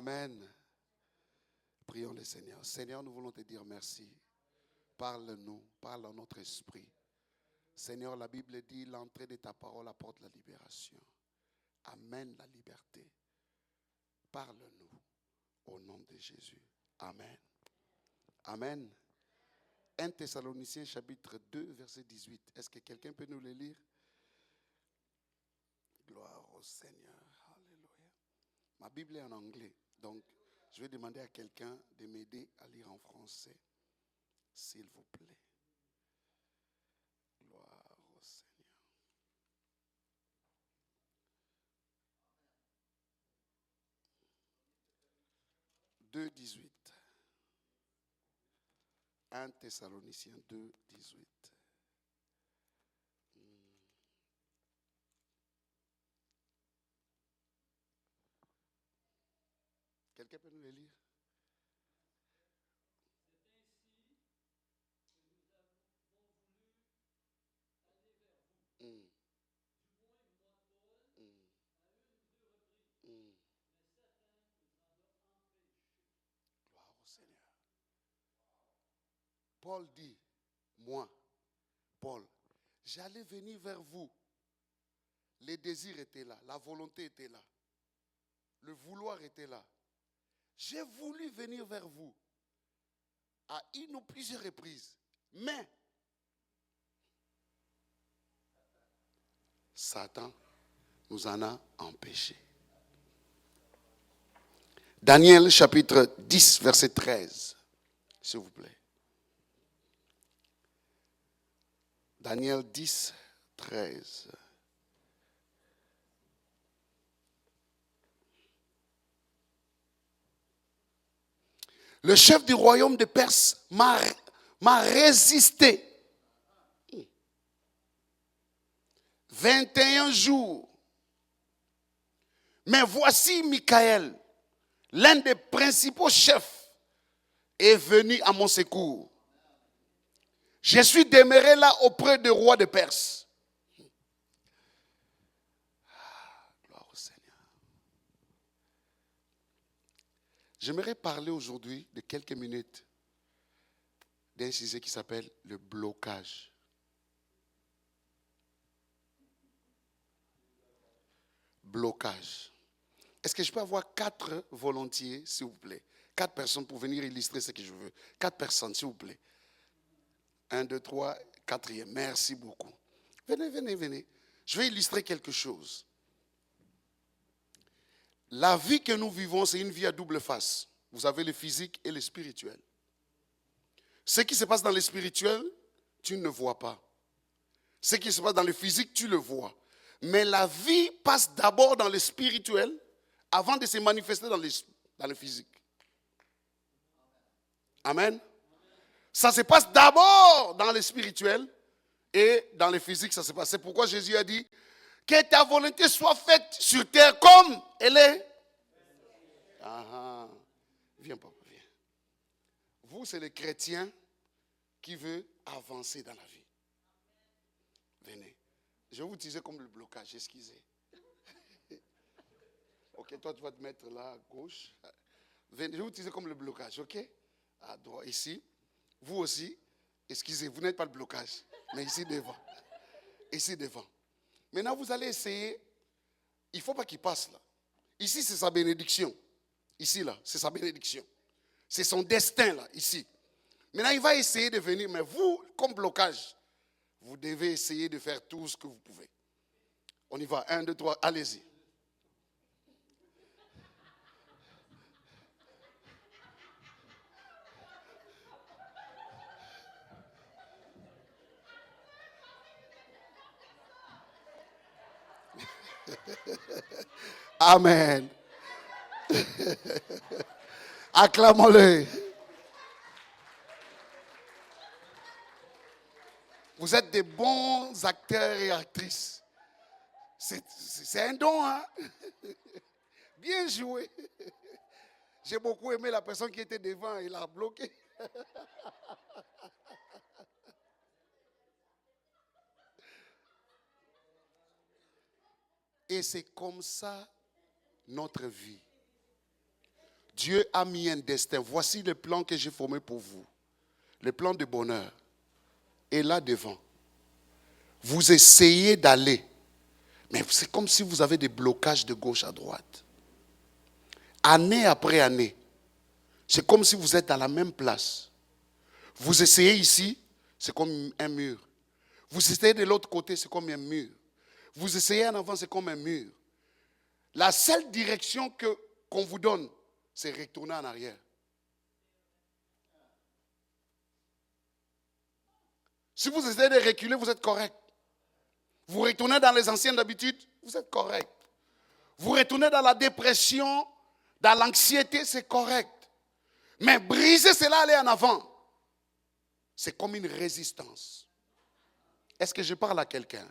Amen. Prions le Seigneur. Seigneur, nous voulons te dire merci. Parle-nous, parle dans notre esprit. Seigneur, la Bible dit, l'entrée de ta parole apporte la libération. Amène la liberté. Parle-nous au nom de Jésus. Amen. Amen. 1 Thessaloniciens chapitre 2, verset 18. Est-ce que quelqu'un peut nous le lire? Gloire au Seigneur. Alléluia. Ma Bible est en anglais, donc je vais demander à quelqu'un de m'aider à lire en français, s'il vous plaît. Gloire au Seigneur. 2,18. 1 Thessaloniciens 2, 18. Quelqu'un peut nous le lire? Gloire au Seigneur. Paul dit, moi, Paul, j'allais venir vers vous. Les désirs étaient là, la volonté était là, le vouloir était là. J'ai voulu venir vers vous à une ou plusieurs reprises, mais Satan nous en a empêchés. Daniel chapitre 10, verset 13, s'il vous plaît. Daniel 10, 13. Le chef du royaume de Perse m'a résisté 21 jours. Mais voici Michaël, l'un des principaux chefs, est venu à mon secours. Je suis demeuré là auprès du roi de Perse. Gloire au Seigneur. J'aimerais parler aujourd'hui de quelques minutes d'un sujet qui s'appelle le blocage. Blocage. Est-ce que je peux avoir 4 volontiers, s'il vous plaît? 4 personnes pour venir illustrer ce que je veux. 4 personnes, s'il vous plaît. 1, 2, 3, 4e. Merci beaucoup. Venez. Je vais illustrer quelque chose. La vie que nous vivons, c'est une vie à double face. Vous avez le physique et le spirituel. Ce qui se passe dans le spirituel, tu ne vois pas. Ce qui se passe dans le physique, tu le vois. Mais la vie passe d'abord dans le spirituel avant de se manifester dans le physique. Amen. Ça se passe d'abord dans le spirituel et dans le physique, ça se passe. C'est pourquoi Jésus a dit que ta volonté soit faite sur terre comme elle est. Viens, papa, viens. Vous, c'est les chrétiens qui veulent avancer dans la vie. Venez. Je vais vous utiliser comme le blocage, excusez. Ok, toi, tu vas te mettre là à gauche. Venez, je vais vous utiliser comme le blocage, ok? À droite, ici. Vous aussi, excusez, vous n'êtes pas le blocage, mais ici devant. Ici devant. Maintenant, vous allez essayer. Il ne faut pas qu'il passe là. Ici, c'est sa bénédiction. Ici, là, c'est sa bénédiction. C'est son destin, là, ici. Maintenant, il va essayer de venir, mais vous, comme blocage, vous devez essayer de faire tout ce que vous pouvez. On y va. 1, 2, 3, allez-y. Amen. Acclamons-le. Vous êtes des bons acteurs et actrices. C'est un don, hein? Bien joué. J'ai beaucoup aimé la personne qui était devant, il a bloqué. Et c'est comme ça notre vie. Dieu a mis un destin. Voici le plan que j'ai formé pour vous. Le plan de bonheur est là devant. Vous essayez d'aller, mais c'est comme si vous avez des blocages de gauche à droite. Année après année, c'est comme si vous êtes à la même place. Vous essayez ici, c'est comme un mur. Vous essayez de l'autre côté, c'est comme un mur. Vous essayez en avant, c'est comme un mur. La seule direction qu'on vous donne, c'est retourner en arrière. Si vous essayez de reculer, vous êtes correct. Vous retournez dans les anciennes habitudes, vous êtes correct. Vous retournez dans la dépression, dans l'anxiété, c'est correct. Mais briser cela, aller en avant, c'est comme une résistance. Est-ce que je parle à quelqu'un?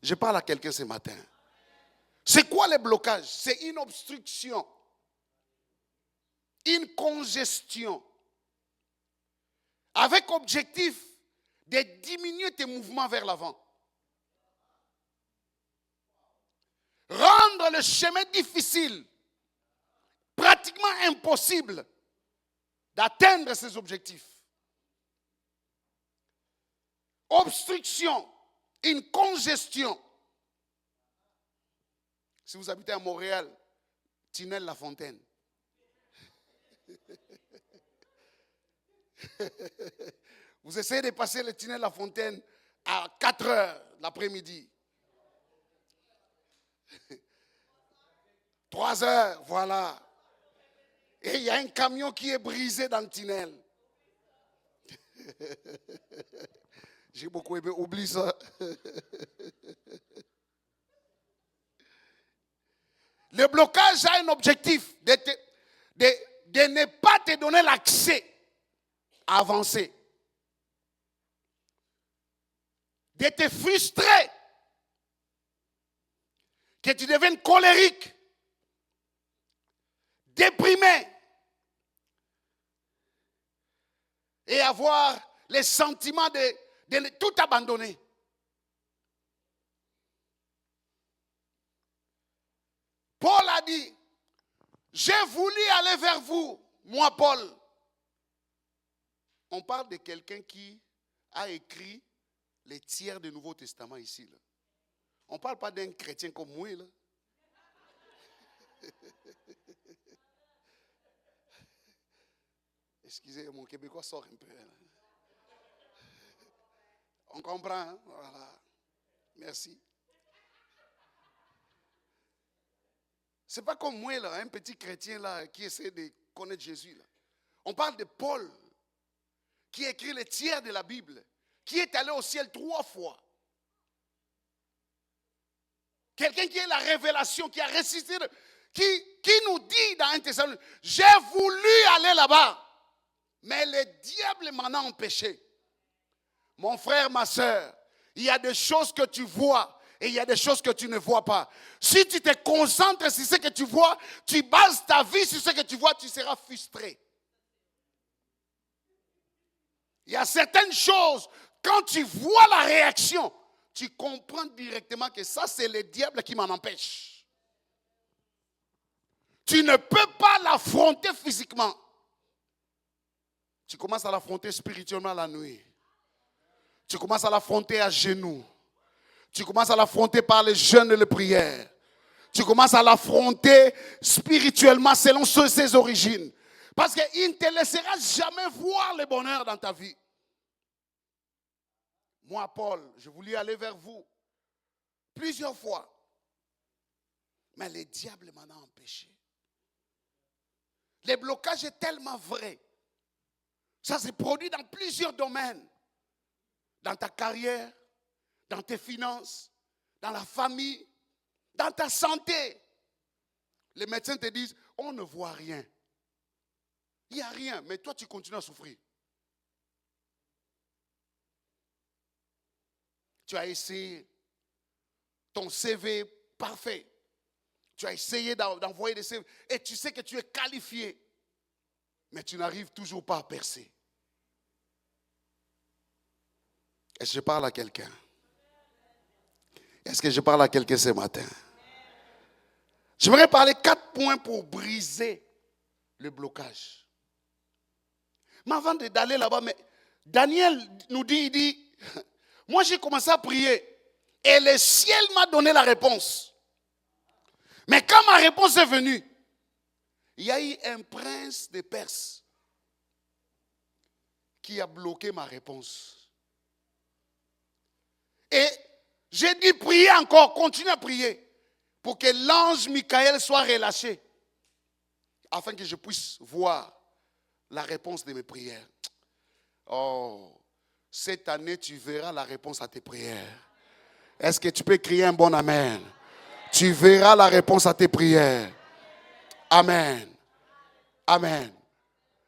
Je parle à quelqu'un ce matin. C'est quoi les blocages? C'est une obstruction, une congestion, avec objectif de diminuer tes mouvements vers l'avant. Rendre le chemin difficile, pratiquement impossible d'atteindre ses objectifs. Obstruction, une congestion. Si vous habitez à Montréal, Tinel La Fontaine. Vous essayez de passer le Tinel La Fontaine à 4 heures l'après-midi. 3 heures, voilà. Et il y a un camion qui est brisé dans le tunnel. J'ai beaucoup aimé, oublie ça. Le blocage a un objectif de ne pas te donner l'accès à avancer. De te frustrer. Que tu deviennes colérique. Déprimé. Et avoir les sentiments de tout abandonner. Paul a dit, j'ai voulu aller vers vous, moi Paul. On parle de quelqu'un qui a écrit les tiers du Nouveau Testament ici. Là. On ne parle pas d'un chrétien comme moi. Là. Excusez, mon québécois sort un peu. Là. On comprend, hein? Voilà. Merci. Ce n'est pas comme moi, là, un petit chrétien là, qui essaie de connaître Jésus. Là. On parle de Paul, qui a écrit les tiers de la Bible, qui est allé au ciel 3 fois. Quelqu'un qui a la révélation, qui a résisté, qui nous dit dans un Thessaloniciens, j'ai voulu aller là-bas, mais le diable m'en a empêché. Mon frère, ma soeur, il y a des choses que tu vois et il y a des choses que tu ne vois pas. Si tu te concentres sur ce que tu vois, tu bases ta vie sur ce que tu vois, tu seras frustré. Il y a certaines choses, quand tu vois la réaction, tu comprends directement que ça, c'est le diable qui m'en empêche. Tu ne peux pas l'affronter physiquement. Tu commences à l'affronter spirituellement la nuit. Tu commences à l'affronter à genoux. Tu commences à l'affronter par les jeûnes et les prières. Tu commences à l'affronter spirituellement selon ses origines. Parce qu'il ne te laissera jamais voir le bonheur dans ta vie. Moi, Paul, je voulais aller vers vous plusieurs fois. Mais le diable m'en a empêché. Le blocage est tellement vrai. Ça se produit dans plusieurs domaines. Dans ta carrière, dans tes finances, dans la famille, dans ta santé. Les médecins te disent, on ne voit rien. Il n'y a rien, mais toi tu continues à souffrir. Tu as essayé ton CV parfait. Tu as essayé d'envoyer des CV et tu sais que tu es qualifié. Mais tu n'arrives toujours pas à percer. Est-ce que je parle à quelqu'un? Est-ce que je parle à quelqu'un ce matin? J'aimerais parler 4 points pour briser le blocage. Mais avant d'aller là-bas, mais Daniel nous dit, il dit, moi j'ai commencé à prier et le ciel m'a donné la réponse. Mais quand ma réponse est venue, il y a eu un prince de Perse qui a bloqué ma réponse. Et j'ai dit, priez encore, continuez à prier pour que l'ange Michael soit relâché afin que je puisse voir la réponse de mes prières. Oh, cette année, tu verras la réponse à tes prières. Est-ce que tu peux crier un bon amen? Tu verras la réponse à tes prières. Amen. Amen.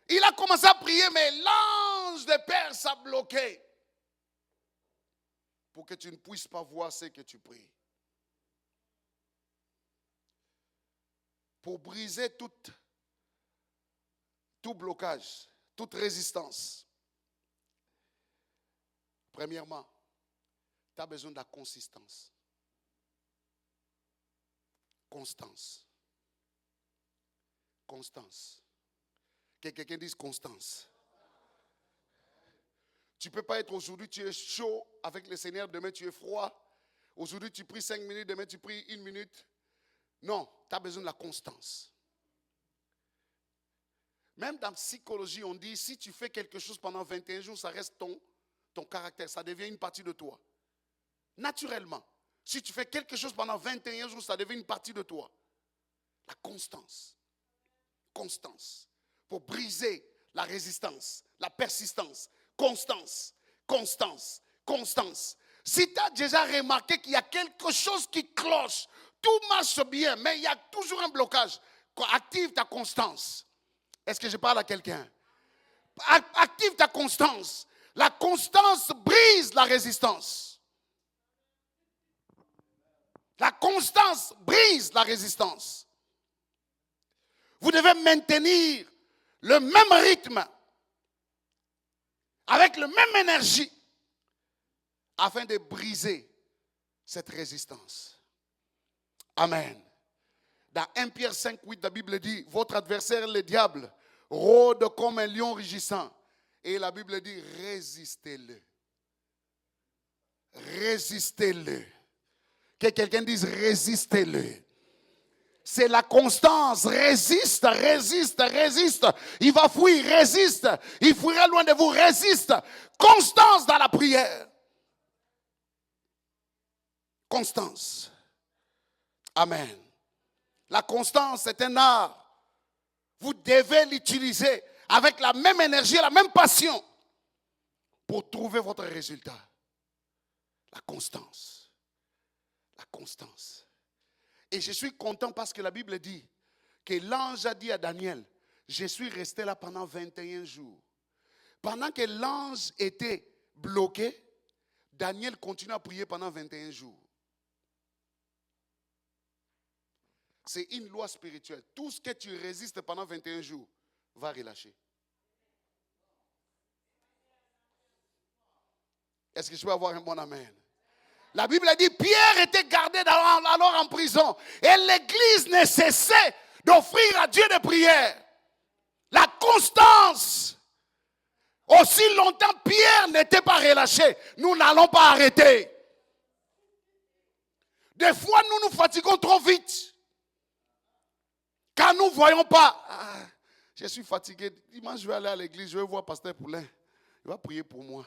Il a commencé à prier, mais l'ange de Perse a bloqué pour que tu ne puisses pas voir ce que tu pries. Pour briser tout blocage, toute résistance. Premièrement, tu as besoin de la consistance. Constance. Constance. Que quelqu'un dise constance. Tu ne peux pas être aujourd'hui, tu es chaud avec le Seigneur, demain tu es froid. Aujourd'hui tu pries 5 minutes, demain tu pries 1 minute. Non, tu as besoin de la constance. Même dans la psychologie, on dit, si tu fais quelque chose pendant 21 jours, ça reste ton caractère, ça devient une partie de toi. Naturellement, si tu fais quelque chose pendant 21 jours, ça devient une partie de toi. La constance. Constance. Pour briser la résistance, la persistance. Constance. Constance. Constance. Si tu as déjà remarqué qu'il y a quelque chose qui cloche, tout marche bien, mais il y a toujours un blocage. Active ta constance. Est-ce que je parle à quelqu'un? Active ta constance. La constance brise la résistance. La constance brise la résistance. Vous devez maintenir le même rythme, avec la même énergie, afin de briser cette résistance. Amen. Dans 1 Pierre 5, 8, la Bible dit, votre adversaire, le diable, rôde comme un lion rugissant. Et la Bible dit, résistez-le. Résistez-le. Que quelqu'un dise, résistez-le. C'est la constance. Résiste, résiste, résiste. Il va fuir, résiste. Il fuira loin de vous, résiste. Constance dans la prière. Constance. Amen. La constance, c'est un art. Vous devez l'utiliser avec la même énergie, la même passion pour trouver votre résultat. La constance. La constance. Et je suis content parce que la Bible dit que l'ange a dit à Daniel, je suis resté là pendant 21 jours. Pendant que l'ange était bloqué, Daniel continue à prier pendant 21 jours. C'est une loi spirituelle. Tout ce que tu résistes pendant 21 jours va relâcher. Est-ce que je peux avoir un bon amen? La Bible a dit, Pierre était gardé alors en prison. Et l'église ne cessait d'offrir à Dieu des prières. La constance. Aussi longtemps Pierre n'était pas relâché, nous n'allons pas arrêter. Des fois, nous nous fatiguons trop vite. Quand nous ne voyons pas, je suis fatigué. Dimanche, je vais aller à l'église, je vais voir Pasteur Poulain. Il va prier pour moi.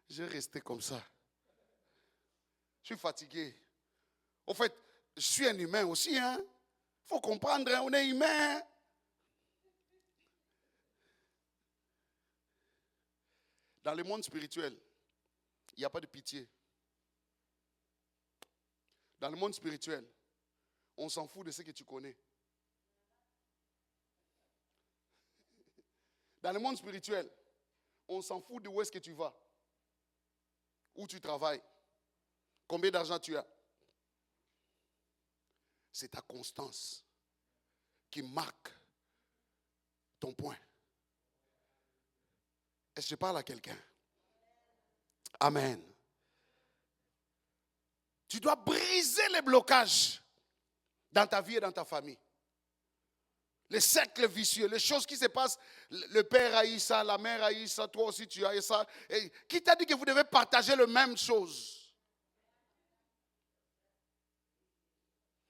Je vais rester comme ça. Je suis fatigué. En fait, je suis un humain aussi. Il faut comprendre, on est humain. Dans le monde spirituel, il n'y a pas de pitié. Dans le monde spirituel, on s'en fout de ce que tu connais. Dans le monde spirituel, on s'en fout de où est-ce que tu vas, où tu travailles, combien d'argent tu as. C'est ta constance qui marque ton point. Est-ce que je parle à quelqu'un? Amen. Tu dois briser les blocages. dans ta vie et dans ta famille. Les cercles vicieux, les choses qui se passent, le père a eu ça, la mère a eu ça, toi aussi tu as eu ça. Et qui t'a dit que vous devez partager la même chose?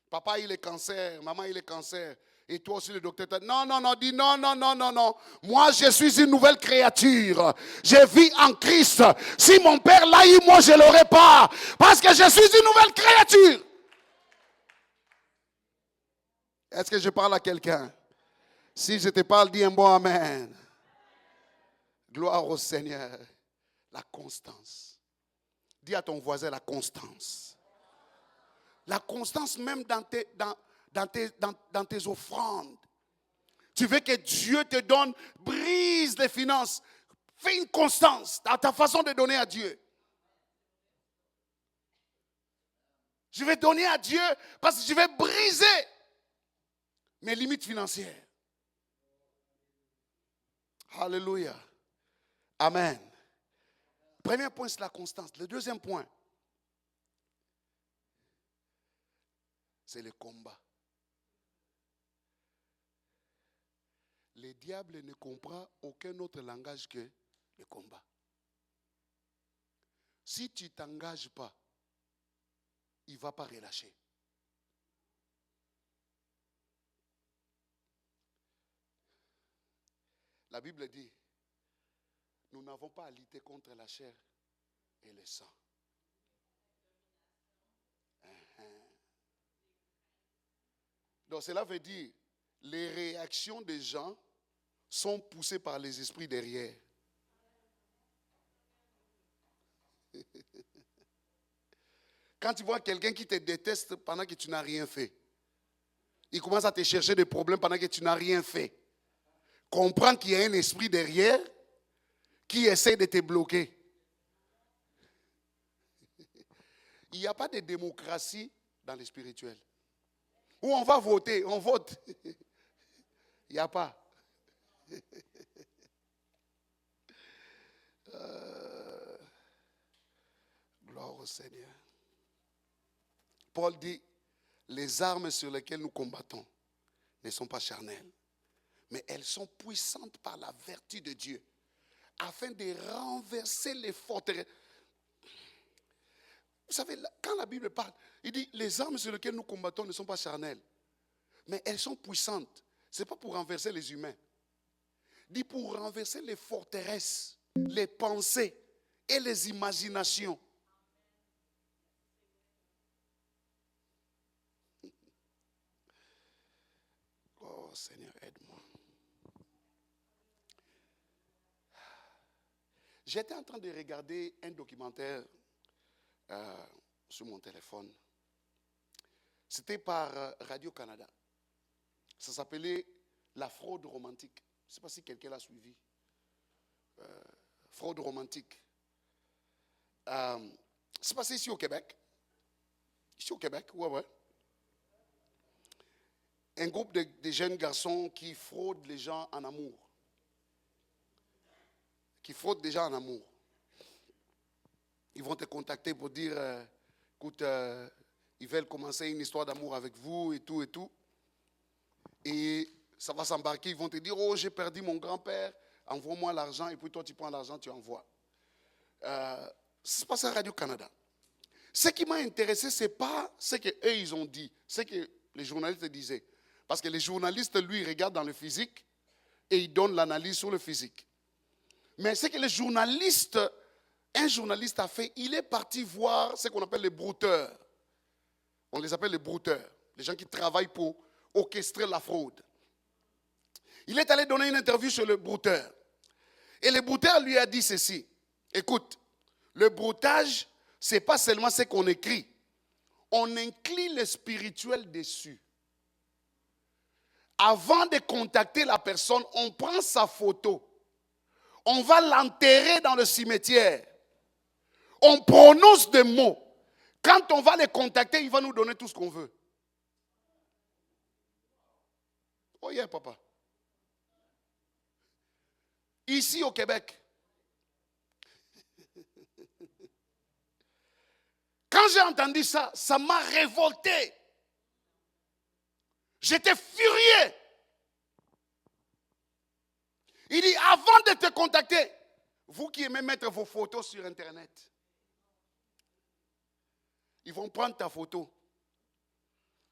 Papa, il est cancer, maman, il est cancer. Et toi aussi, le docteur t'a dit, non, dis non. Moi, je suis une nouvelle créature. Je vis en Christ. Si mon père l'a eu, moi, je ne l'aurai pas. Parce que je suis une nouvelle créature. Est-ce que je parle à quelqu'un? Si je te parle, dis un bon amen. Gloire au Seigneur. La constance. Dis à ton voisin la constance. La constance même dans tes offrandes. Tu veux que Dieu te donne, brise les finances. Fais une constance dans ta façon de donner à Dieu. Je vais donner à Dieu parce que je vais briser mes limites financières. Alléluia. Amen. Premier point, c'est la constance. Le deuxième point, c'est le combat. Le diable ne comprend aucun autre langage que le combat. Si tu ne t'engages pas, il ne va pas relâcher. La Bible dit, nous n'avons pas à lutter contre la chair et le sang. Donc cela veut dire, les réactions des gens sont poussées par les esprits derrière. Quand tu vois quelqu'un qui te déteste pendant que tu n'as rien fait, il commence à te chercher des problèmes pendant que tu n'as rien fait. Comprends qu'il y a un esprit derrière qui essaie de te bloquer. Il n'y a pas de démocratie dans le spirituel. Où on va voter, on vote. Il n'y a pas. Gloire au Seigneur. Paul dit, les armes sur lesquelles nous combattons ne sont pas charnelles, mais elles sont puissantes par la vertu de Dieu, afin de renverser les forteresses. Vous savez, quand la Bible parle, il dit, les armes sur lesquelles nous combattons ne sont pas charnelles, mais elles sont puissantes. Ce n'est pas pour renverser les humains. Il dit pour renverser les forteresses, les pensées et les imaginations. Oh Seigneur, aide-moi. J'étais en train de regarder un documentaire sur mon téléphone. C'était par Radio-Canada. Ça s'appelait La fraude romantique. Je ne sais pas si quelqu'un l'a suivi. Fraude romantique. C'est passé ici au Québec. Ici au Québec, ouais. Un groupe de jeunes garçons qui fraudent les gens en amour. Qui fraudent des gens en amour. Ils vont te contacter pour dire, écoute, ils veulent commencer une histoire d'amour avec vous et tout et tout. Et ça va s'embarquer, ils vont te dire, oh, j'ai perdu mon grand-père, envoie-moi l'argent, et puis toi tu prends l'argent, tu envoies. C'est pas ça Radio-Canada. Ce qui m'a intéressé, ce n'est pas ce qu'eux ils ont dit, ce que les journalistes disaient. Parce que les journalistes, lui, regardent dans le physique et ils donnent l'analyse sur le physique. Mais ce que un journaliste a fait, il est parti voir ce qu'on appelle les brouteurs. On les appelle les brouteurs, les gens qui travaillent pour orchestrer la fraude. Il est allé donner une interview sur le brouteur. Et le brouteur lui a dit ceci. Écoute, le broutage, ce n'est pas seulement ce qu'on écrit. On inclut le spirituel dessus. Avant de contacter la personne, on prend sa photo. On va l'enterrer dans le cimetière. On prononce des mots. Quand on va les contacter, il va nous donner tout ce qu'on veut. Oh yeah, papa. Ici au Québec. Quand j'ai entendu ça, ça m'a révolté. J'étais furieux. Il dit, avant de te contacter, vous qui aimez mettre vos photos sur Internet, ils vont prendre ta photo.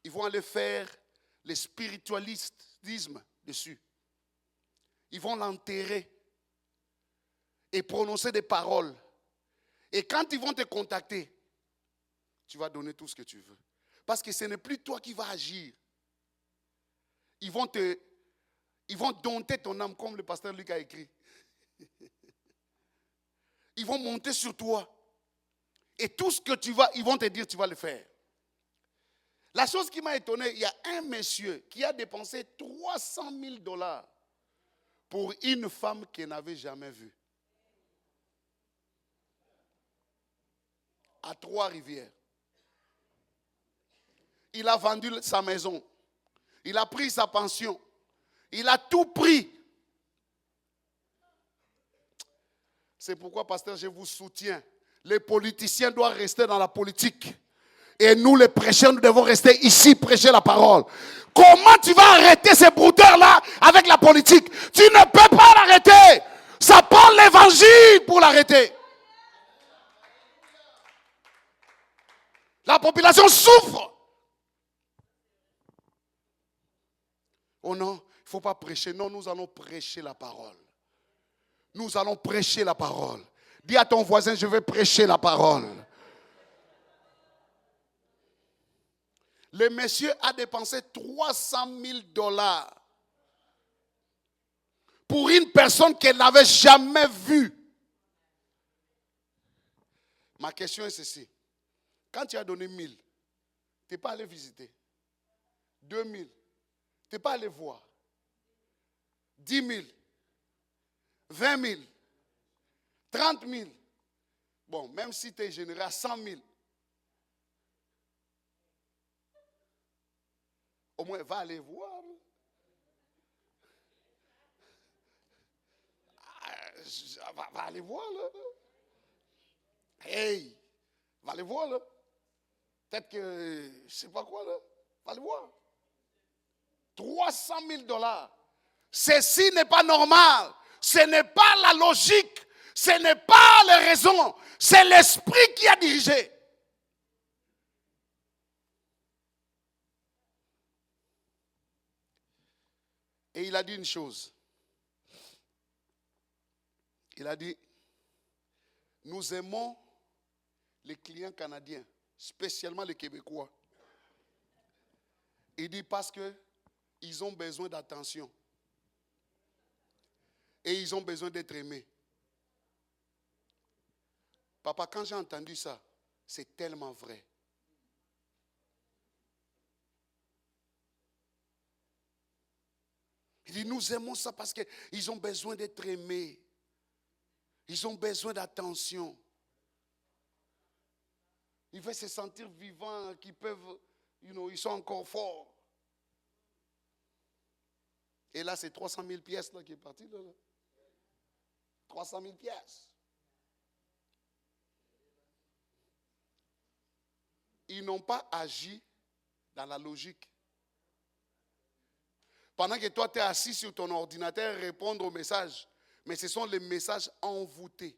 Ils vont aller faire le spiritualisme dessus. Ils vont l'enterrer et prononcer des paroles. Et quand ils vont te contacter, tu vas donner tout ce que tu veux. Parce que ce n'est plus toi qui vas agir. Ils vont dompter ton âme, comme le pasteur Luc a écrit. Ils vont monter sur toi. Et tout ce que ils vont te dire, tu vas le faire. La chose qui m'a étonné, il y a un monsieur qui a dépensé 300 000 $ pour une femme qu'il n'avait jamais vue. À Trois-Rivières. Il a vendu sa maison. Il a pris sa pension. Il a tout pris. C'est pourquoi, pasteur, je vous soutiens. Les politiciens doivent rester dans la politique. Et nous, les prêcheurs, nous devons rester ici, prêcher la parole. Comment tu vas arrêter ces brouteurs-là avec la politique? Tu ne peux pas l'arrêter. Ça prend l'évangile pour l'arrêter. La population souffre. Oh non, il ne faut pas prêcher. Non, nous allons prêcher la parole. Nous allons prêcher la parole. Dis à ton voisin, je vais prêcher la parole. Le monsieur a dépensé 300 000 $ pour une personne qu'elle n'avait jamais vue. Ma question est ceci. Quand tu as donné 1000, tu n'es pas allé visiter. 2000, tu n'es pas allé voir. 10 000, 20 000, 30 000. Bon, même si tu es généré à 100 000. Au moins, va aller voir. Va aller voir, là. Hey, va aller voir, là. Peut-être que, je ne sais pas quoi, là. Va aller voir. 300 000 $. Ceci n'est pas normal. Ce n'est pas la logique. Ce n'est pas les raisons. C'est l'esprit qui a dirigé. Et il a dit une chose. Il a dit, nous aimons les clients canadiens, spécialement les Québécois. Il dit parce qu'ils ont besoin d'attention. Et ils ont besoin d'être aimés. Papa, quand j'ai entendu ça, c'est tellement vrai. Il dit, nous aimons ça parce qu'ils ont besoin d'être aimés. Ils ont besoin d'attention. Ils veulent se sentir vivants, qu'ils peuvent, ils sont encore forts. Et là, c'est 300 000 pièces là, qui est parti. Là. 300 000 pièces. Ils n'ont pas agi dans la logique. Pendant que toi, tu es assis sur ton ordinateur, répondre aux messages. Mais ce sont les messages envoûtés.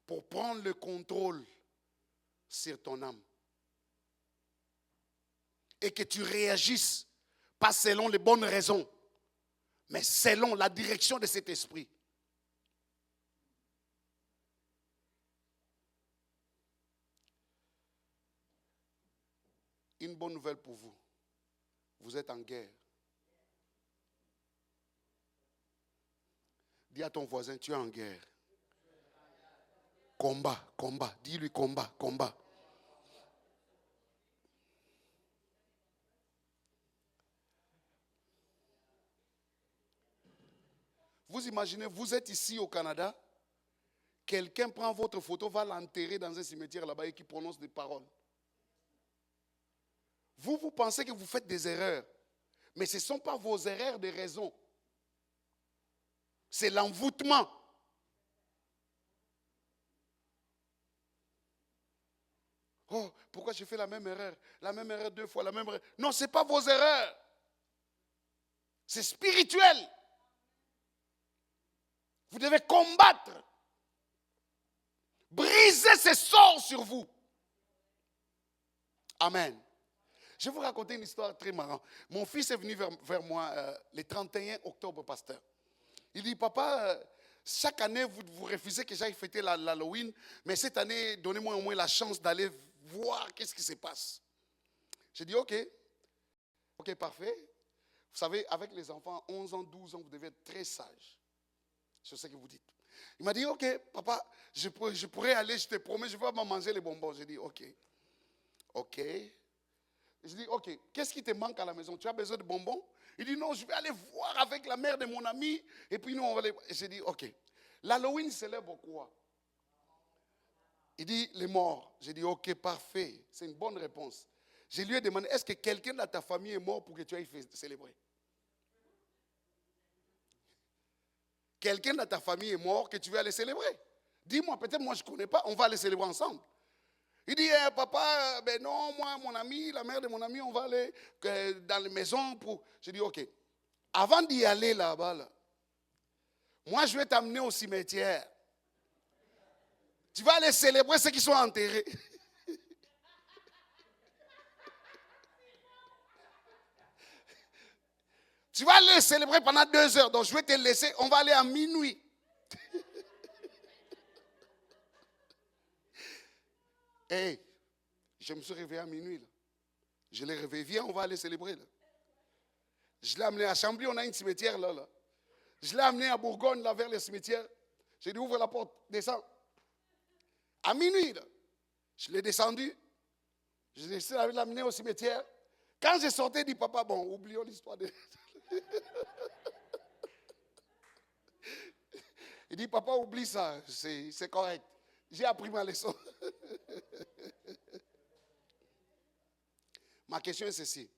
Pour prendre le contrôle sur ton âme. Et que tu réagisses, pas selon les bonnes raisons, mais selon la direction de cet esprit. Une bonne nouvelle pour vous. Vous êtes en guerre. Dis à ton voisin, tu es en guerre. Combat, combat. Dis-lui combat, combat. Vous imaginez, vous êtes ici au Canada, quelqu'un prend votre photo, va l'enterrer dans un cimetière là-bas et qui prononce des paroles. Vous pensez que vous faites des erreurs, mais ce ne sont pas vos erreurs de raison. C'est Oh, pourquoi j'ai fait la même erreur? La même erreur 2 fois, la même erreur. Non, ce n'est pas vos erreurs. C'est spirituel. Vous devez combattre. Briser ces sorts sur vous. Amen. Je vais vous raconter une histoire très marrante. Mon fils est venu vers moi le 31 octobre, pasteur. Il dit, papa, chaque année, vous refusez que j'aille fêter l'Halloween, mais cette année, donnez-moi au moins la chance d'aller voir qu'est-ce qui se passe. J'ai dit, ok, parfait. Vous savez, avec les enfants, 11 ans, 12 ans, vous devez être très sage sur ce que vous dites. Il m'a dit, ok, papa, je pourrais aller, je te promets, je ne vais pas manger les bonbons. J'ai dit, ok. Je dis, ok, qu'est-ce qui te manque à la maison? Tu as besoin de bonbons? Il dit, non, je vais aller voir avec la mère de mon ami. Et puis nous, on va aller. J'ai dit, ok. L'Halloween célèbre quoi? Il dit, les morts. J'ai dit, ok, parfait. C'est une bonne réponse. Je lui ai demandé, est-ce que quelqu'un de ta famille est mort pour que tu ailles célébrer? Quelqu'un de ta famille est mort que tu veux aller célébrer? Dis-moi, peut-être moi je ne connais pas, on va aller célébrer ensemble. Il dit, papa, ben non, moi, mon ami, la mère de mon ami, on va aller dans les maisons pour... J'ai dit, ok. Avant d'y aller là-bas, là, moi, je vais t'amener au cimetière. Tu vas aller célébrer ceux qui sont enterrés. Tu vas aller célébrer pendant 2 heures. Donc, je vais te laisser. On va aller à minuit. Hey, je me suis réveillé à minuit. Là. Je l'ai réveillé. Viens, on va aller célébrer. Là. Je l'ai amené à Chambly, on a une cimetière là. Je l'ai amené à Bourgogne, là, vers le cimetière. J'ai dit, ouvre la porte, descends. À minuit, là, je l'ai descendu. Je l'ai amené au cimetière. Quand j'ai sorti, il dit, papa, bon, oublions l'histoire de... Il dit, papa, oublie ça, c'est correct. J'ai appris ma leçon. Ma question est ceci.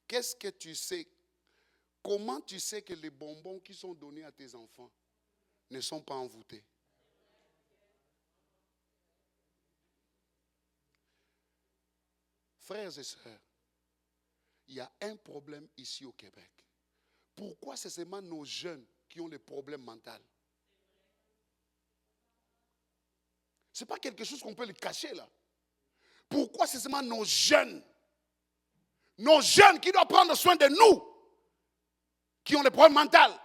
Qu'est-ce que tu sais? Comment tu sais que les bonbons qui sont donnés à tes enfants ne sont pas envoûtés? Frères et sœurs, il y a un problème ici au Québec. Pourquoi c'est seulement nos jeunes qui ont les problèmes mentaux? Ce n'est pas quelque chose qu'on peut le cacher là. Pourquoi c'est seulement nos jeunes qui doivent prendre soin de nous, qui ont les problèmes mentaux?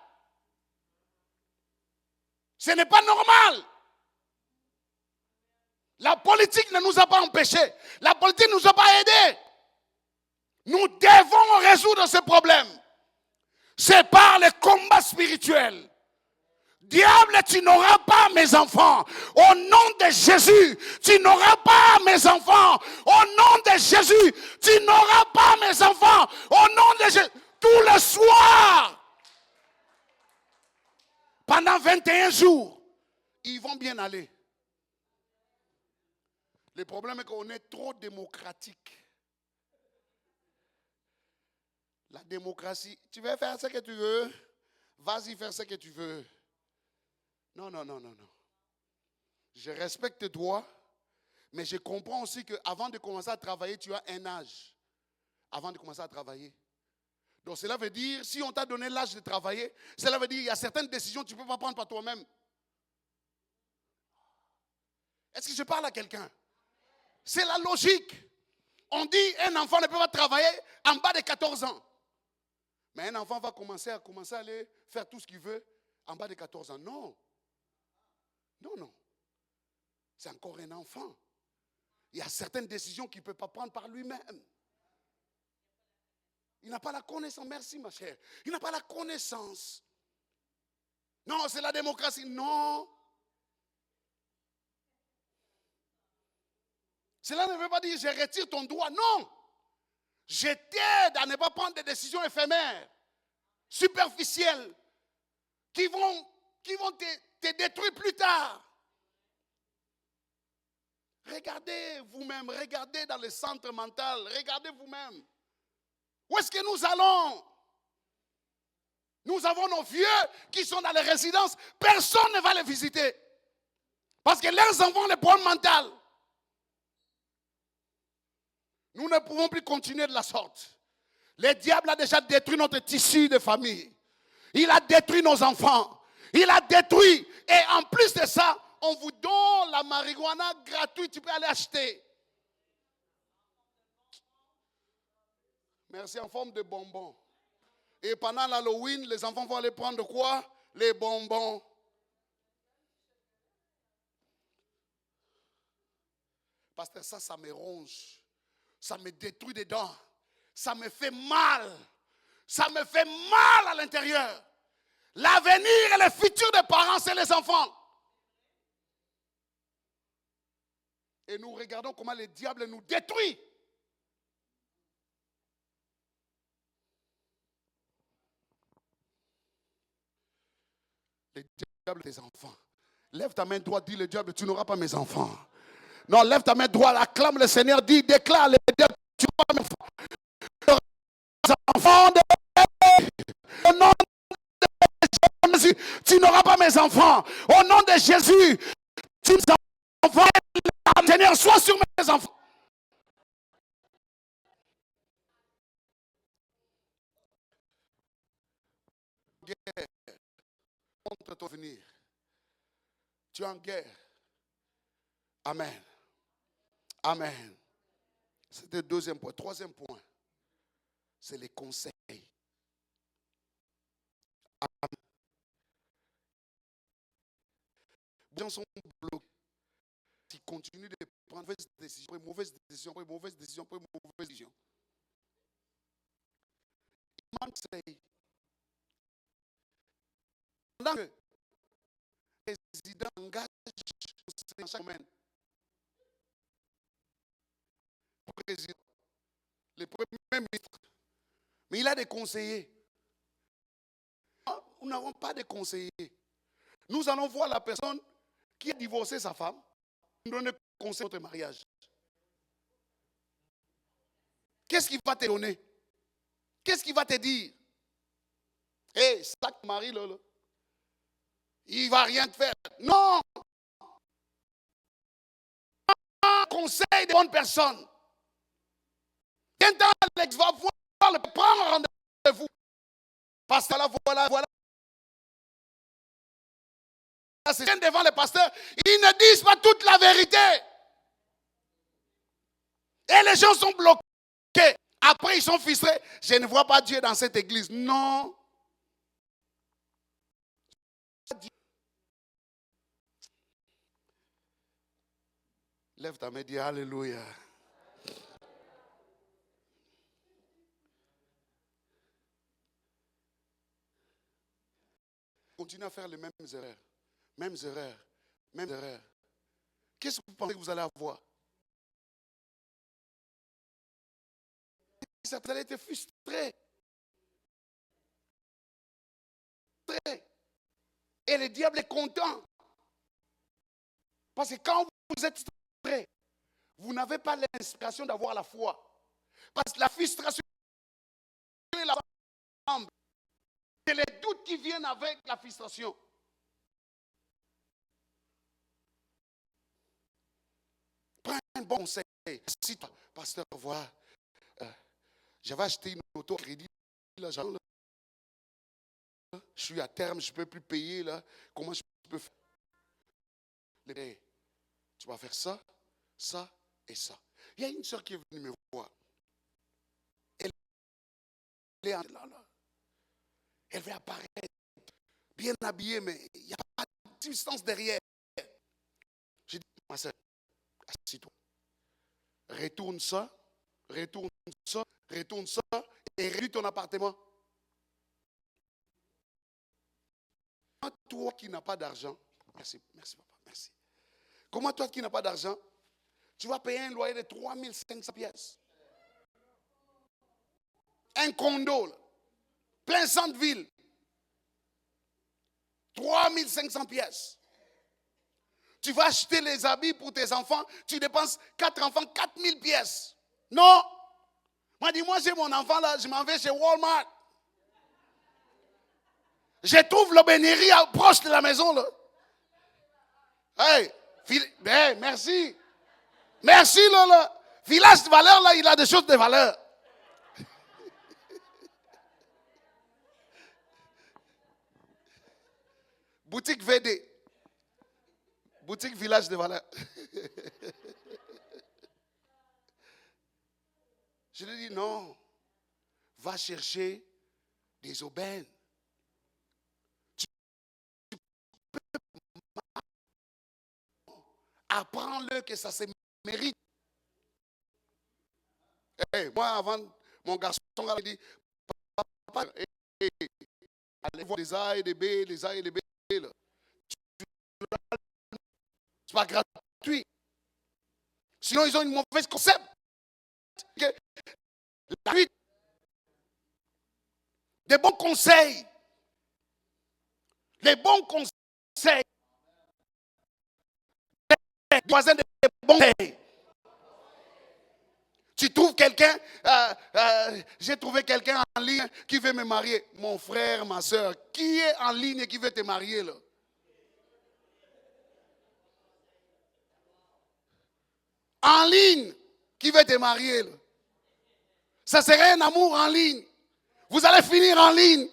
Ce n'est pas normal. La politique ne nous a pas empêchés. La politique ne nous a pas aidés. Nous devons résoudre ce problème. C'est par le combat spirituel. Diable, tu n'auras pas mes enfants. Au nom de Jésus, tu n'auras pas mes enfants. Au nom de Jésus, tu n'auras pas mes enfants. Au nom de Jésus, tout le soir, pendant 21 jours, ils vont bien aller. Le problème est qu'on est trop démocratique. La démocratie, tu veux faire ce que tu veux, vas-y faire ce que tu veux. Non. Je respecte toi, mais je comprends aussi qu'avant de commencer à travailler, tu as un âge. Avant de commencer à travailler. Donc cela veut dire, si on t'a donné l'âge de travailler, cela veut dire qu'il y a certaines décisions que tu ne peux pas prendre par toi-même. Est-ce que je parle à quelqu'un? C'est la logique. On dit un enfant ne peut pas travailler en bas de 14 ans. Mais un enfant va commencer à aller faire tout ce qu'il veut en bas de 14 ans. Non. C'est encore un enfant. Il y a certaines décisions qu'il ne peut pas prendre par lui-même. Il n'a pas la connaissance. Merci ma chère. Il n'a pas la connaissance. Non, c'est la démocratie. Non. Cela ne veut pas dire je retire ton droit. Non. Je t'aide à ne pas prendre des décisions éphémères, superficielles, qui vont te détruire plus tard. Regardez vous-même, regardez dans le centre mental, regardez vous-même. Où est-ce que nous allons? Nous avons nos vieux qui sont dans les résidences, personne ne va les visiter. Parce que leurs enfants ont les problèmes mentaux. Nous ne pouvons plus continuer de la sorte. Le diable a déjà détruit notre tissu de famille. Il a détruit nos enfants. Il a détruit. Et en plus de ça, on vous donne la marijuana gratuite. Tu peux aller acheter. Merci, en forme de bonbons. Et pendant l'Halloween, les enfants vont aller prendre quoi? Les bonbons. Pasteur, ça me ronge. Ça me détruit dedans. Ça me fait mal. Ça me fait mal à l'intérieur. L'avenir et le futur des parents, c'est les enfants. Et nous regardons comment le diable nous détruit. Le diable des enfants. Lève ta main droite, dis le diable, tu n'auras pas mes enfants. Non, lève ta main droite, acclame le Seigneur, dis, déclare le diable, tu n'auras pas mes enfants. Au nom de Jésus, tu n'auras pas mes enfants. Au nom de Jésus, tu n'auras pas mes enfants. Seigneur, sois sur mes enfants. Guerre contre ton venir. Tu es en guerre. Amen. Amen. C'était le deuxième point. Troisième point, c'est les conseils. Amen. Les gens sont bloqués. Ils continuent de prendre mauvaises décisions, mauvaise décision, mauvaise décision, mauvaise décision. Conseil. Pendant que le président engage dans chaque domaine, le premier ministre, mais il a des conseillers. Nous n'avons pas de conseillers. Nous allons voir la personne qui a divorcé sa femme, nous donner conseil de notre mariage. Qu'est-ce qu'il va te donner? Qu'est-ce qu'il va te dire? Hé, ça, mari, là, il ne va rien te faire. Non! Conseil de bonnes personnes. Maintenant, Alex va voir le prendre rendez-vous. Parce que là, voilà. C'est devant les pasteurs. Ils ne disent pas toute la vérité. Et les gens sont bloqués. Après, ils sont frustrés. Je ne vois pas Dieu dans cette église. Non. Lève ta main et dis Alléluia. Continuez à faire les mêmes erreurs. Mêmes erreurs. Qu'est-ce que vous pensez que vous allez avoir? Vous allez être frustré. Et le diable est content. Parce que quand vous êtes frustré, vous n'avez pas l'inspiration d'avoir la foi. Parce que la frustration et la foi, c'est les doutes qui viennent avec la frustration. Prends un bon conseil. Si pasteur, voilà, j'avais acheté une auto crédit, là, je suis à terme, je ne peux plus payer, là. Comment je peux faire? Tu vas faire ça, ça et ça. Il y a une soeur qui est venue me voir. Elle est là. Elle veut apparaître, bien habillée, mais il n'y a pas de substance derrière. J'ai dit, ma soeur, assis-toi. Retourne ça, et réduis ton appartement. Toi qui n'as pas d'argent, merci papa, merci. Comment toi qui n'as pas d'argent, tu vas payer un loyer de 3500 pièces. Un condo, là, plein centre-ville. 3500 pièces. Tu vas acheter les habits pour tes enfants, tu dépenses 4 enfants, 4000 pièces. Non. Moi j'ai mon enfant là, je m'en vais chez Walmart. Je trouve l'aubainerie proche de la maison là. Hey, merci. Merci Lola. Village de valeur, là, il a des choses de valeur. Boutique VD. Boutique village de valeur. Je lui dis non. Va chercher des aubaines. Apprends-le que ça se mérite. Hey, moi, avant, mon garçon il dit, papa, allez voir les A et les B, les A et les B. Là. C'est pas gratuit. Sinon, ils ont une mauvaise concept. La vie, des bons conseils. Les bons conseils. Les voisins des bons conseils. Tu trouves quelqu'un, j'ai trouvé quelqu'un en ligne qui veut me marier. Mon frère, ma soeur, qui est en ligne et qui veut te marier là? En ligne, qui veut te marier là? Ça serait un amour en ligne. Vous allez finir en ligne.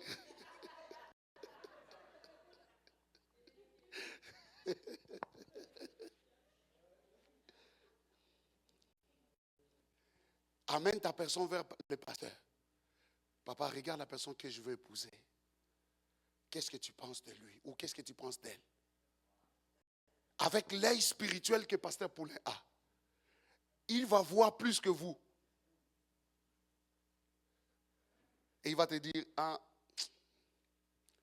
Amène ta personne vers le pasteur. Papa, regarde la personne que je veux épouser. Qu'est-ce que tu penses de lui? Ou qu'est-ce que tu penses d'elle? Avec l'œil spirituel que pasteur Poulain a, il va voir plus que vous. Et il va te dire, ah,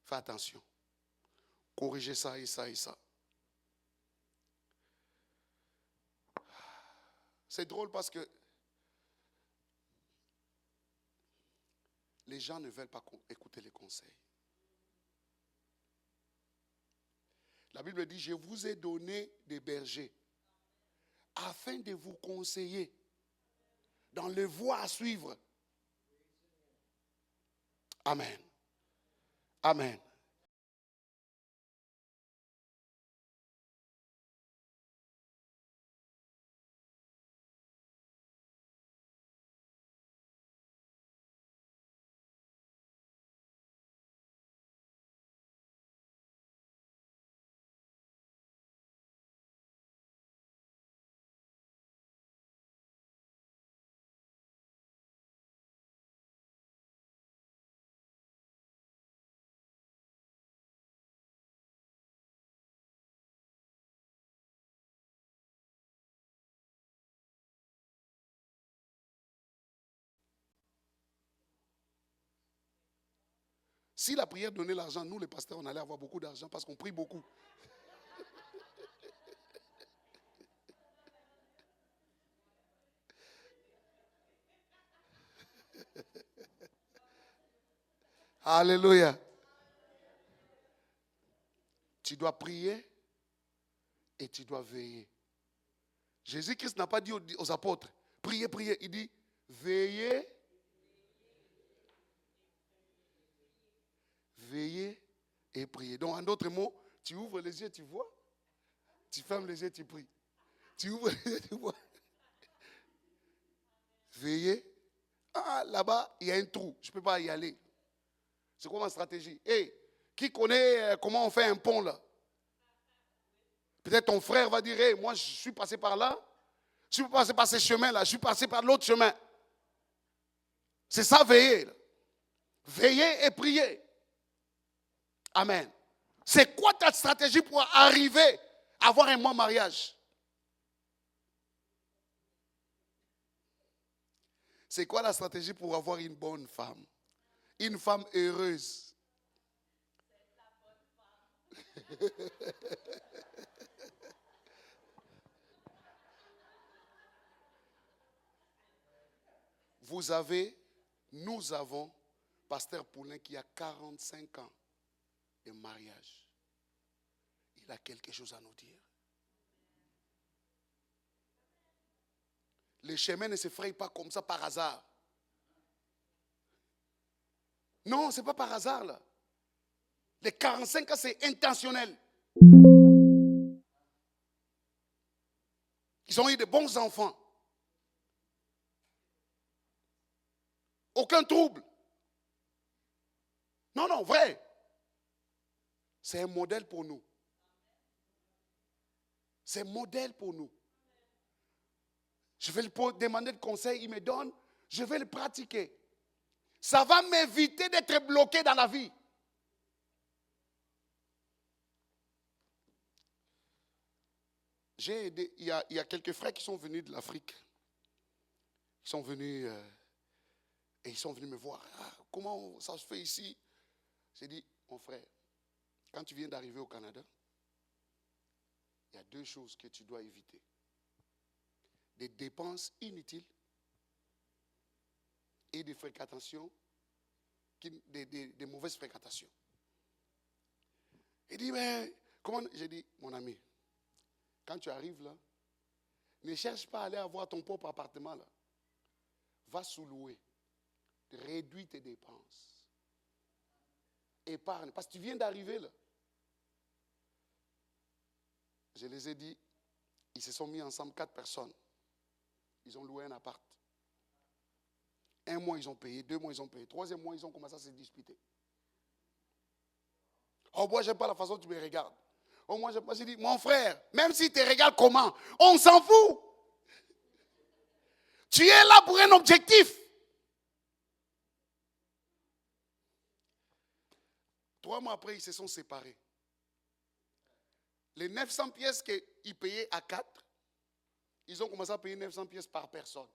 fais attention. Corrigez ça et ça et ça. C'est drôle parce que les gens ne veulent pas écouter les conseils. La Bible dit, je vous ai donné des bergers afin de vous conseiller dans le voie à suivre. Amen. Amen. Si la prière donnait l'argent, nous les pasteurs, on allait avoir beaucoup d'argent parce qu'on prie beaucoup. Alléluia. Tu dois prier et tu dois veiller. Jésus-Christ n'a pas dit aux apôtres, priez, priez. Il dit, veillez. Veillez et priez. Donc, en d'autres mots, tu ouvres les yeux, tu vois. Tu fermes les yeux, tu pries. Tu ouvres les yeux, tu vois. Veillez. Ah, là-bas, il y a un trou. Je ne peux pas y aller. C'est quoi ma stratégie? Hey, qui connaît comment on fait un pont là? Peut-être ton frère va dire, hey, moi je suis passé par là. Je suis passé par ce chemin-là. Je suis passé par l'autre chemin. C'est ça, veiller. Veillez et priez. Amen. C'est quoi ta stratégie pour arriver à avoir un bon mariage? C'est quoi la stratégie pour avoir une bonne femme? Une femme heureuse. Nous avons, pasteur Poulain qui a 45 ans de mariage. Il a quelque chose à nous dire. Les chemins ne se frayent pas comme ça par hasard. Non, ce n'est pas par hasard là. Les 45 ans, c'est intentionnel. Ils ont eu de bons enfants. Aucun trouble. Non, non, vrai. C'est un modèle pour nous. C'est un modèle pour nous. Je vais lui demander de conseil, il me donne, je vais le pratiquer. Ça va m'éviter d'être bloqué dans la vie. Il y a quelques frères qui sont venus de l'Afrique. Ils sont venus et ils sont venus me voir. Ah, comment ça se fait ici? J'ai dit, mon frère, quand tu viens d'arriver au Canada, il y a 2 choses que tu dois éviter. Des dépenses inutiles et des fréquentations, des mauvaises fréquentations. Il dit, mais comment? J'ai dit, mon ami, quand tu arrives là, ne cherche pas à aller avoir ton propre appartement là. Va sous-louer. Réduis tes dépenses. Épargne. Parce que tu viens d'arriver là. Je les ai dit, ils se sont mis ensemble 4 personnes. Ils ont loué un appart. 1 mois, ils ont payé. 2 mois, ils ont payé. 3e mois, ils ont commencé à se disputer. Oh, moi, j'aime pas la façon dont tu me regardes. Oh, moi, j'aime pas. J'ai dit, mon frère, même si tu te regardes comment, on s'en fout. Tu es là pour un objectif. 3 mois après, ils se sont séparés. Les 900 pièces qu'ils payaient à 4, ils ont commencé à payer 900 pièces par personne.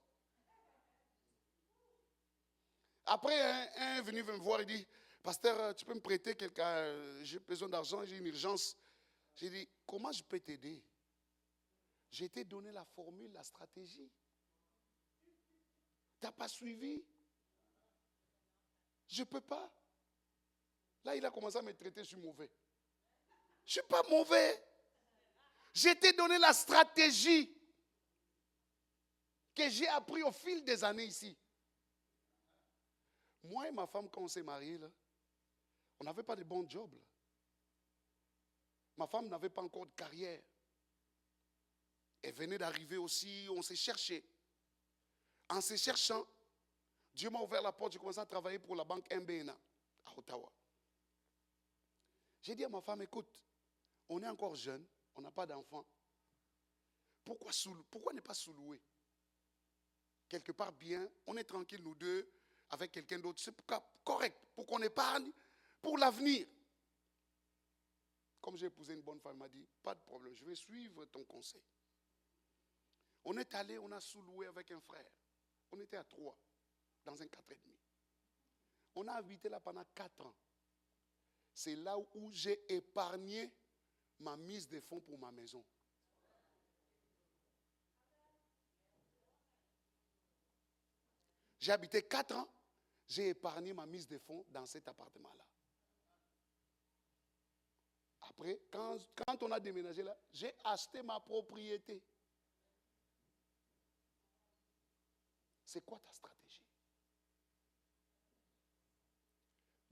Après, un est venu me voir et dit, pasteur, tu peux me prêter quelqu'un, j'ai besoin d'argent, j'ai une urgence. J'ai dit, comment je peux t'aider? J'ai t'ai donné la formule, la stratégie. Tu n'as pas suivi? Je ne peux pas. Là, il a commencé à me traiter, je suis mauvais. Je ne suis pas mauvais. Je t'ai donné la stratégie que j'ai appris au fil des années ici. Moi et ma femme, quand on s'est mariés, là, on n'avait pas de bons jobs. Là. Ma femme n'avait pas encore de carrière. Elle venait d'arriver aussi, on s'est cherché. En se cherchant, Dieu m'a ouvert la porte, j'ai commencé à travailler pour la banque MBNA à Ottawa. J'ai dit à ma femme, écoute, on est encore jeune, on n'a pas d'enfant. Pourquoi ne pas sous-louer? Quelque part bien, on est tranquille nous deux, avec quelqu'un d'autre. C'est correct, pour qu'on épargne pour l'avenir. Comme j'ai épousé une bonne femme, elle m'a dit, pas de problème, je vais suivre ton conseil. On est allé, on a sous-loué avec un frère. On était à 3, dans un 4,5. On a habité là pendant 4 ans. C'est là où j'ai épargné ma mise de fonds pour ma maison. J'ai habité 4 ans, j'ai épargné ma mise de fonds dans cet appartement-là. Après, quand on a déménagé là, j'ai acheté ma propriété. C'est quoi ta stratégie?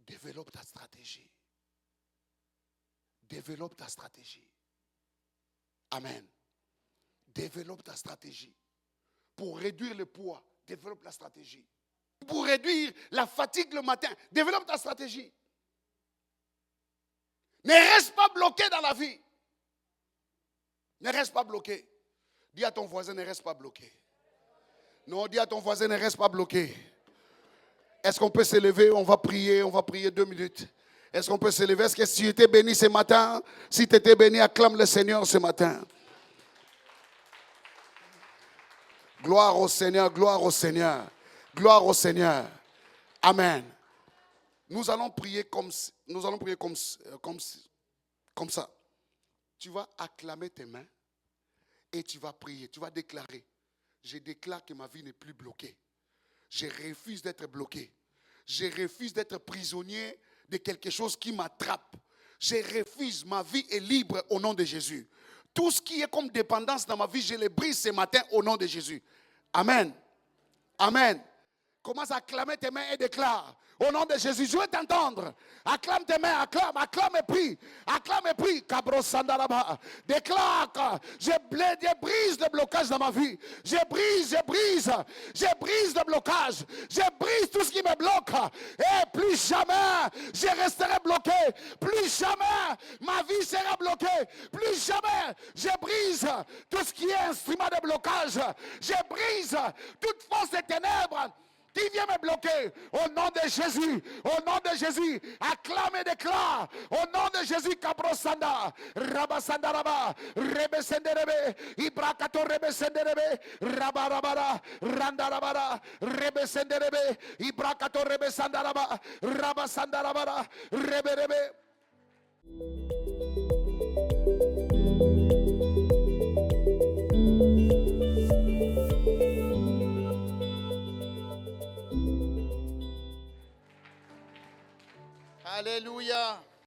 Développe ta stratégie. Développe ta stratégie. Amen. Développe ta stratégie. Pour réduire le poids, développe la stratégie. Pour réduire la fatigue le matin, développe ta stratégie. Ne reste pas bloqué dans la vie. Ne reste pas bloqué. Dis à ton voisin, ne reste pas bloqué. Non, dis à ton voisin, ne reste pas bloqué. Est-ce qu'on peut se lever? On va prier 2 minutes. Est-ce qu'on peut se lever? Est-ce que si tu étais béni ce matin, si tu étais béni, acclame le Seigneur ce matin. Gloire au Seigneur, gloire au Seigneur, gloire au Seigneur. Amen. Nous allons prier comme ça. Tu vas acclamer tes mains et tu vas prier, tu vas déclarer. Je déclare que ma vie n'est plus bloquée. Je refuse d'être bloqué. Je refuse d'être prisonnier de quelque chose qui m'attrape. Je refuse, ma vie est libre au nom de Jésus. Tout ce qui est comme dépendance dans ma vie, je le brise ce matin au nom de Jésus. Amen. Amen. Commence à clamer tes mains et déclare. Au nom de Jésus, je veux t'entendre. Acclame tes mains, acclame et prie. Acclame et prie. Kabro Sandaraba. Déclare que je brise le blocage dans ma vie. Je brise le blocage. Je brise tout ce qui me bloque. Et plus jamais je resterai bloqué. Plus jamais ma vie sera bloquée. Plus jamais je brise tout ce qui est instrument de blocage. Je brise toute force des ténèbres qui vient me bloquer. Au nom de Jésus, acclame et déclare. Au nom de Jésus, Kabrosanda, Rabasanda Raba, Rebesenderebe, Ibrakato Rebesenderebe, Rabarabara, Randarabara, Rebesenderebe, Ibrakato Rebesandaraba, Rabasandarabara, Reberebe,